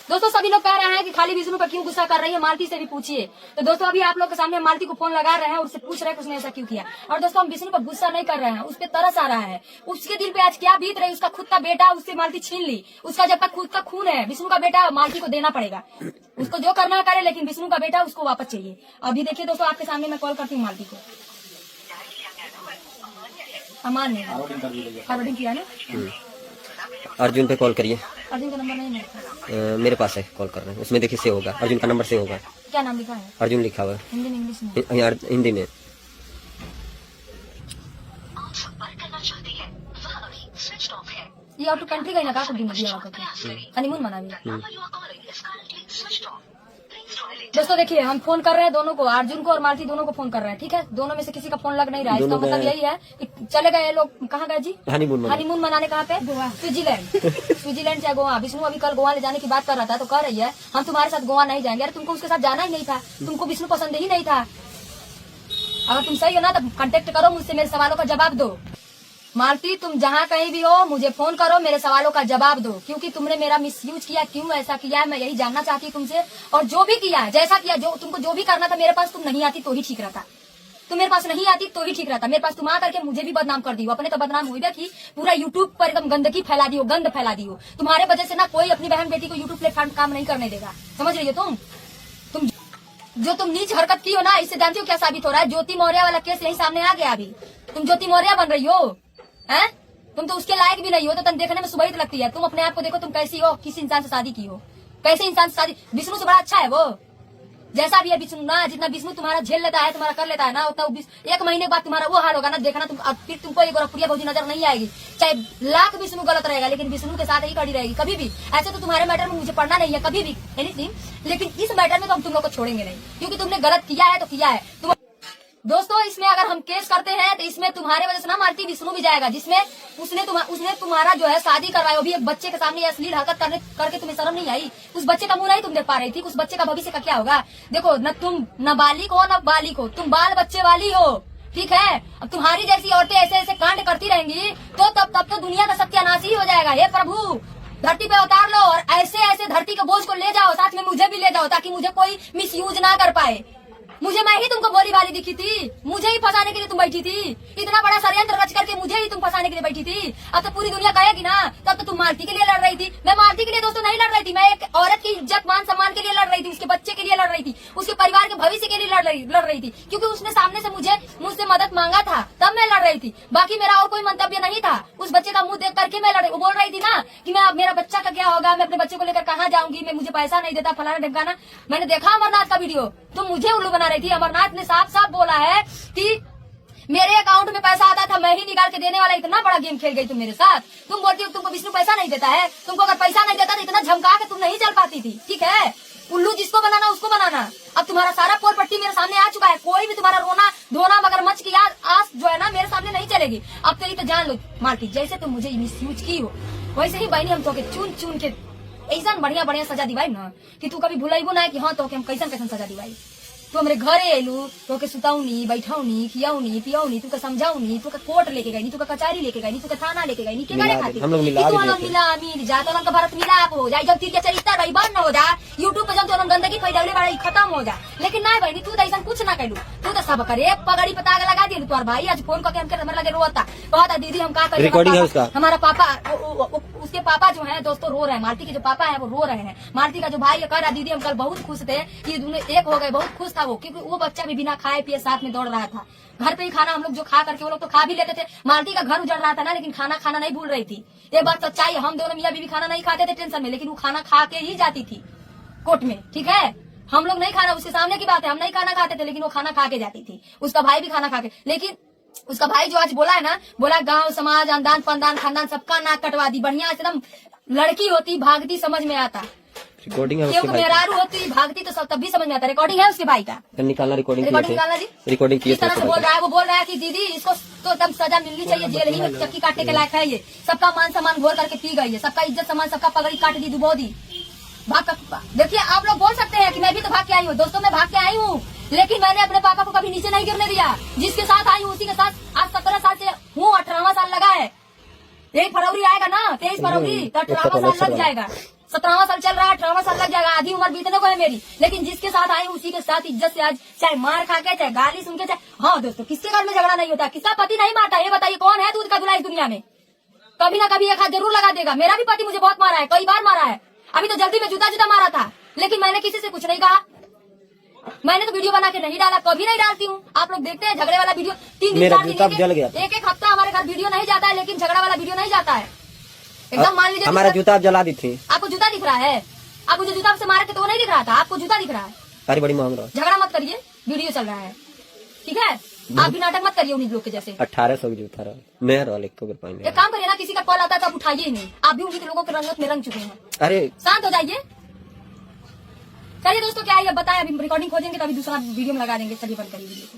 दोस्तों सभी लोग कह रहे हैं कि खाली विष्णु पर क्यों गुस्सा कर रही है, मालती से भी पूछिए। तो दोस्तों अभी आप लोग के सामने मालती को फोन लगा रहे हैं और उससे पूछ रहे हैं उसने ऐसा क्यों किया। और दोस्तों हम विष्णु पर गुस्सा नहीं कर रहे हैं, उस पर तरस आ रहा है। उसके दिल पे आज क्या बीत रही, उसका खुद का बेटा उससे मालती छीन ली। उसका जब तक खुद का खून है, विष्णु का बेटा मालती को देना पड़ेगा। उसको जो करना करे, लेकिन विष्णु का बेटा उसको वापस चाहिए। अभी देखिए दोस्तों आपके सामने मैं कॉल करती हूँ मालती को। अमान ने फॉरवर्डिंग किया ना। अर्जुन पे कॉल करिए। अर्जुन का नंबर नहीं है मेरे पास है, कॉल कर रहे हैं। उसमें देखिए से होगा, अर्जुन का नंबर से होगा। क्या नाम लिखा है? अर्जुन लिखा हुआ है हिंदी में इंग्लिश में? हिंदी में। ये आउट कंट्री गई ना का दिया हनीमून मना भी। दोस्तों देखिए हम फोन कर रहे हैं दोनों को, अर्जुन को और मालती दोनों को फोन कर रहे हैं। ठीक है, दोनों में से किसी का फोन लग नहीं रहा है। इसका मतलब यही है कि चले गए लोग। कहाँ गए जी? हनीमून मनाने। कहाँ पे? गोवा, स्विट्जरलैंड से गोवा। विष्णु अभी कल गोवा ले जाने की बात कर रहा था, तो कह रही है हम तुम्हारे साथ गोवा नहीं जाएंगे। अरे तुमको उसके साथ जाना ही नहीं था, तुमको विष्णु पसंद ही नहीं था। अगर तुम सही हो ना तो कांटेक्ट करो मुझसे, मेरे सवालों का जवाब दो। मालती तुम जहाँ कहीं भी हो मुझे फोन करो, मेरे सवालों का जवाब दो। क्योंकि तुमने मेरा मिसयूज किया, क्यों ऐसा किया है मैं यही जानना चाहती हूँ तुमसे। और जो भी किया जैसा किया, जो तुमको जो भी करना था, मेरे पास तुम नहीं आती तो ही ठीक रहता। तुम मेरे पास नहीं आती तो ही ठीक रहता। मेरे पास तुम आ करके मुझे भी बदनाम कर दी हो। अपने तो बदनाम हुई कि पूरा यूट्यूब पर एकदम गंदगी फैला दी हो, गंद फैला दी हो। तुम्हारे वजह से ना कोई अपनी बहन बेटी को यूट्यूब प्लेटफॉर्म काम नहीं करने देगा। समझ रही हो तुम जो तुम नीच हरकत की हो ना, इससे जानती हो क्या साबित हो रहा है? ज्योति मौर्य वाला केस यही सामने आ गया। अभी तुम ज्योति मौर्य बन रही हो हैं? तुम तो उसके लायक भी नहीं हो। तो तुम देखने में सुबह लगती है। तुम अपने आप को देखो, तुम कैसी हो, किस इंसान से शादी की हो, कैसे इंसान से शादी। विष्णु से बड़ा अच्छा है वो, जैसा भी है विष्णु ना। जितना विष्णु तुम्हारा झेल लेता है, तुम्हारा कर लेता है ना, उतना 1 महीने के बाद तुम्हारा वो हाल होगा ना, देखना तुम। फिर तुमको एक गोरखपुरिया भौजी नजर नहीं आएगी। चाहे लाख विष्णु गलत रहेगा, लेकिन विष्णु के साथ ही खड़ी रहेगी कभी भी। ऐसे तो तुम्हारे मैटर में मुझे पढ़ना नहीं है कभी भी एनीथिंग, लेकिन इस मैटर में तो हम तुम लोग को छोड़ेंगे नहीं, क्योंकि तुमने गलत किया है तो किया है। दोस्तों इसमें अगर हम केस करते हैं तो इसमें तुम्हारे वजह से ना मालती विष्णु भी जाएगा, जिसमें उसने तुम्हारा जो है शादी करवाया। वो भी एक बच्चे के सामने अश्लील हरकत करके तुम्हें शर्म नहीं आई? उस बच्चे का मुंह नहीं तुम देख पा रही थी? उस बच्चे का भविष्य का क्या होगा? देखो न तुम न बालिक हो न बालिक हो, तुम बाल बच्चे वाली हो। ठीक है, अब तुम्हारी जैसी औरतें ऐसे ऐसे कांड करती रहेंगी तो तब तो दुनिया का सत्यानाश ही हो जाएगा। हे प्रभु, धरती पे उतार लो और ऐसे ऐसे धरती के बोझ को ले जाओ, साथ में मुझे भी ले जाओ, ताकि मुझे कोई मिसयूज ना कर पाए। मुझे मैं ही तुमको बोली वाली दिखी थी, मुझे ही फंसाने के लिए तुम बैठी थी। इतना बड़ा षड्यंत्र रच करके मुझे ही तुम फंसाने के लिए बैठी थी। अब तो पूरी दुनिया कहेगी ना, तब तो तुम मालती के लिए लड़ रही थी। मैं मालती के लिए दोस्तों नहीं लड़ रही थी, मैं एक औरत की इज्जत मान सम्मान के लिए लड़ रही थी, उसके बच्चे के लिए लड़ रही थी, उसके परिवार के भविष्य के लिए लड़ रही थी। क्योंकि उसने सामने से मुझसे मदद मांगा था, तब मैं लड़ रही थी। बाकी मेरा और कोई मंतव्य नहीं था। उस बच्चे का मुंह देख करके मैं लड़ रही। वो बोल रही थी ना कि मैं मेरा बच्चा का क्या होगा, मैं अपने बच्चे को लेकर कहाँ जाऊंगी, मैं मुझे पैसा नहीं देता, फलाना ढमकाना। मैंने देखा अमरनाथ का वीडियो, तुम मुझे उल्लू बना रही थी। अमरनाथ ने साफ साफ बोला है कि मेरे अकाउंट में पैसा आता था, मैं ही निकाल के देने वाला। इतना बड़ा गेम खेल गई तुम मेरे साथ। तुम बोलती हो तुमको विष्णु पैसा नहीं देता है। तुमको अगर पैसा नहीं देता तो इतना झमका के तुम नहीं चल पाती थी। ठीक है, उल्लू जिसको बनाना उसको बनाना। अब तुम्हारा सारा पोल पट्टी मेरे सामने आ चुका है। कोई भी तुम्हारा रोना धोना मगरमच्छ की आस जो है ना मेरे सामने नहीं चलेगी। अब तेरी तो जान लो मालती, जैसे तुम मुझे मिसयूज की हो वैसे ही बहनी हम तो चुन चुन के ऐसा बढ़िया बढ़िया सजा दिवाई ना कि तू कभी भुलाइबो ना कि हाँ तो हम कैसन सजा दिवाई। तू हमारे घरे एलू तो के सुताऊनी, बैठाऊनी, खियाऊनी, पियाऊनी, तू के समझाऊनी, तू के कोर्ट लेके गई, तू के कचहरी लेके गई, तू के थाना लेके गई, के करे खातिर हम लोग मिला मिल जा तो भारत मिलाप हो जाए। जब तीर के चरित्र रही बंद न हो जा, यूट्यूब पे जब तो गंदगी फैलावले वाला खत्म हो जा। लेकिन नहीं बहनी, तू तो ऐसा कुछ ना कैलू। तू तो सब करे पगड़ी पता लगा दिलू। तुम्हार भाई आज फोन करके हमके हमारे लगे रोता, कहता दीदी हम का करें। हमारा पापा उसके पापा जो है दोस्तों रो रहे हैं। मालती के जो पापा है वो रो रहे हैं। मालती का जो भाई कह रहा दीदी हम कल बहुत खुश थे कि दोनों एक हो गए, बहुत खुश था वो, क्योंकि वो बच्चा भी बिना खाए पिए साथ में दौड़ रहा था। घर पे ही खाना हम लोग जो खा करके वो लोग तो खा भी लेते थे। मालती का घर उजड़ रहा था ना, लेकिन खाना नहीं भूल रही थी। ये बात सच्चाई है। हम दोनों मियां बीवी खाना नहीं खाते थे टेंशन में, लेकिन वो खाना खा के ही जाती थी कोर्ट में। ठीक है, हम लोग नहीं खाना, उसके सामने की बात है, हम नहीं खाना खाते थे, लेकिन वो खाना खा के जाती थी। उसका भाई भी खाना खा के, लेकिन उसका भाई जो आज बोला है ना, बोला गांव समाज अंदान पंदान खानदान सबका नाक कटवा दी। बढ़िया एकदम लड़की होती भागती समझ में आता। रिकॉर्डिंग है क्योंकि मेहरारू होती भागती तो सब तब भी समझ में आता। रिकॉर्डिंग है उसके भाई का, निकालना। रिकॉर्डिंग निकालना जी। रिकॉर्डिंग किस तरह से बोल रहा है? वो बोल रहा है कि दीदी इसको तो एकदम सजा मिलनी चाहिए, जेल ही में चक्की काटने के लायक है। ये सबका मान सम्मान घोर करके पी गई है, सबका इज्जत सम्मान सबका पगड़ी काट दी, डुबो दी। देखिए आप लोग बोल सकते हैं कि मैं भी तो भाग के आई हूँ। दोस्तों मैं भाग के आई हूँ, लेकिन मैंने अपने पापा को कभी नीचे नहीं गिरने दिया। जिसके साथ आई हूँ उसी के साथ आज 17 साल से हूँ। 18वां साल लगा है। 1 फरवरी आएगा ना, 23 फरवरी तो 18वां साल लग जाएगा। 17वां साल चल रहा है, 18वां साल लग जाएगा, आधी उम्र बीतने को है मेरी, लेकिन जिसके साथ आई हूँ उसी के साथ इज्जत से आज, चाहे मार खा के, चाहे गाली सुन के, चाहे हाँ दोस्तों, किसके घर में झगड़ा नहीं होता, किसका पति नहीं मारता, ये बताइए कौन है दूध का दूल्हा इस दुनिया में? कभी ना कभी एक हाथ जरूर लगा देगा। मेरा भी पति मुझे बहुत मारा है, कई बार मारा है, अभी तो जल्दी में जूता मारा था, लेकिन मैंने किसी से कुछ नहीं कहा। मैंने तो वीडियो बना के नहीं डाला, कभी नहीं डालती हूँ। आप लोग देखते हैं झगड़े वाला वीडियो 3 दिन 4 दिन जल गया, एक हफ्ता हमारे घर वीडियो नहीं जाता है, लेकिन झगड़ा वाला वीडियो नहीं जाता है। एकदम मान लीजिए हमारा जूता आप जला दी थी। आपको जूता दिख रहा है, आप मुझे जूता से मार के तो वो नहीं दिख रहा था, आपको जूता दिख रहा है। अरे बड़ी मांग रहा है, झगड़ा मत करिए, वीडियो चल रहा है, ठीक है? आप भी नाटक मत करिए उन्हीं लोग के जैसे। 1800 की जूता रहा, नया रहा, एक काम करिए ना, किसी का कॉल आता है तो आप उठाइए ही नहीं, आप भी उन्हीं के लोगों के रंगत में रंग चुके हैं। अरे शांत हो जाइए। चलिए दोस्तों, क्या है ये बताएं, अभी रिकॉर्डिंग खोजेंगे तो अभी दूसरा वीडियो में लगा देंगे। चलिए बंद करिए वीडियो को।